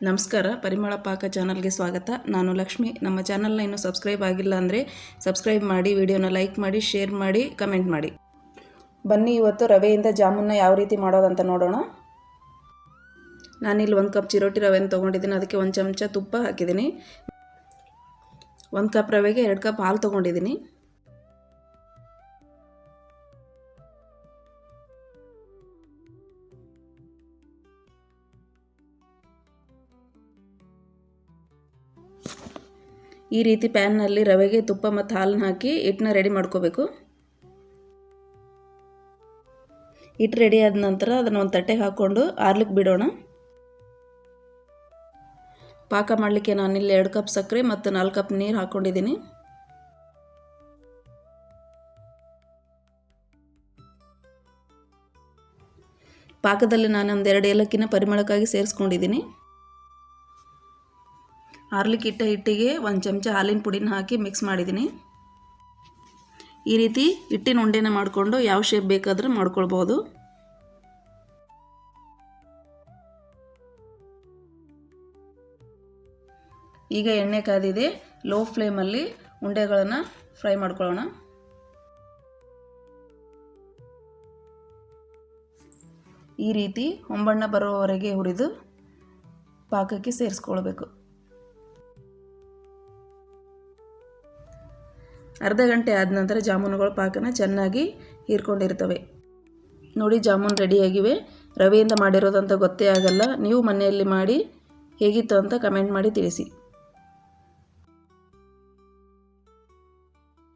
ನಮಸ್ಕಾರ, ಪರಿಮಳ ಪಾಕ ಚಾನಲ್ಗೆ ಸ್ವಾಗತ. ನಾನು ಲಕ್ಷ್ಮಿ. ನಮ್ಮ ಚಾನಲ್ನ ಇನ್ನೂ ಸಬ್ಸ್ಕ್ರೈಬ್ ಆಗಿಲ್ಲ ಅಂದರೆ ಸಬ್ಸ್ಕ್ರೈಬ್ ಮಾಡಿ, ವಿಡಿಯೋನ ಲೈಕ್ ಮಾಡಿ, ಶೇರ್ ಮಾಡಿ, ಕಮೆಂಟ್ ಮಾಡಿ. ಬನ್ನಿ ಇವತ್ತು ರವೆಯಿಂದ ಜಾಮೂನ್ನ ಯಾವ ರೀತಿ ಮಾಡೋದಂತ ನೋಡೋಣ. ನಾನಿಲ್ಲಿ 1 ಕಪ್ ಚಿರೋಟಿ ರವೆಯನ್ನು ತೊಗೊಂಡಿದ್ದೀನಿ. ಅದಕ್ಕೆ 1 ಚಮಚ ತುಪ್ಪ ಹಾಕಿದ್ದೀನಿ. 1 ಕಪ್ ರವೆಗೆ 2 ಕಪ್ ಹಾಲು ತೊಗೊಂಡಿದ್ದೀನಿ. ಈ ರೀತಿ ಪ್ಯಾನ್ನಲ್ಲಿ ರವೆಗೆ ತುಪ್ಪ ಮತ್ತು ಹಾಲನ್ನ ಹಾಕಿ ಹಿಟ್ಟನ್ನ ರೆಡಿ ಮಾಡ್ಕೋಬೇಕು. ಹಿಟ್ಟು ರೆಡಿ ಆದ ನಂತರ ಅದನ್ನು ಒಂದು ತಟ್ಟೆಗೆ ಹಾಕ್ಕೊಂಡು ಆರ್ಲಿಕ್ಕೆ ಬಿಡೋಣ. ಪಾಕ ಮಾಡಲಿಕ್ಕೆ ನಾನಿಲ್ಲಿ 2 ಕಪ್ ಸಕ್ಕರೆ ಮತ್ತು 4 ಕಪ್ ನೀರು ಹಾಕ್ಕೊಂಡಿದ್ದೀನಿ. ಪಾಕದಲ್ಲಿ ನಾನು 2 ಏಲಕ್ಕಿನ ಪರಿಮಳಕ್ಕಾಗಿ ಸೇರಿಸ್ಕೊಂಡಿದ್ದೀನಿ. ಆರ್ಲಿಕ್ಕೆ ಇಟ್ಟ ಹಿಟ್ಟಿಗೆ 1 ಚಮಚ ಹಾಲಿನ ಪುಡಿನ ಹಾಕಿ ಮಿಕ್ಸ್ ಮಾಡಿದ್ದೀನಿ. ಈ ರೀತಿ ಹಿಟ್ಟಿನ ಉಂಡೆನ ಮಾಡಿಕೊಂಡು ಯಾವ ಶೇಪ್ ಬೇಕಾದರೂ ಮಾಡ್ಕೊಳ್ಬೋದು. ಈಗ ಎಣ್ಣೆ ಕಾದಿದೆ. ಲೋ ಫ್ಲೇಮಲ್ಲಿ ಉಂಡೆಗಳನ್ನು ಫ್ರೈ ಮಾಡ್ಕೊಳ್ಳೋಣ. ಈ ರೀತಿ ಹೊಂಬಣ್ಣ ಬರುವವರೆಗೆ ಹುರಿದು ಪಾಕಕ್ಕೆ ಸೇರಿಸ್ಕೊಳ್ಬೇಕು. ಅರ್ಧ ಗಂಟೆ ಆದ ನಂತರ ಜಾಮೂನುಗಳು ಪಾಕನ ಚೆನ್ನಾಗಿ ಹೀರ್ಕೊಂಡಿರ್ತವೆ. ನೋಡಿ, ಜಾಮೂನು ರೆಡಿಯಾಗಿವೆ. ರವೆಯಿಂದ ಮಾಡಿರೋದಂತ ಗೊತ್ತೇ ಆಗಲ್ಲ. ನೀವು ಮನೆಯಲ್ಲಿ ಮಾಡಿ ಹೇಗಿತ್ತು ಅಂತ ಕಮೆಂಟ್ ಮಾಡಿ ತಿಳಿಸಿ.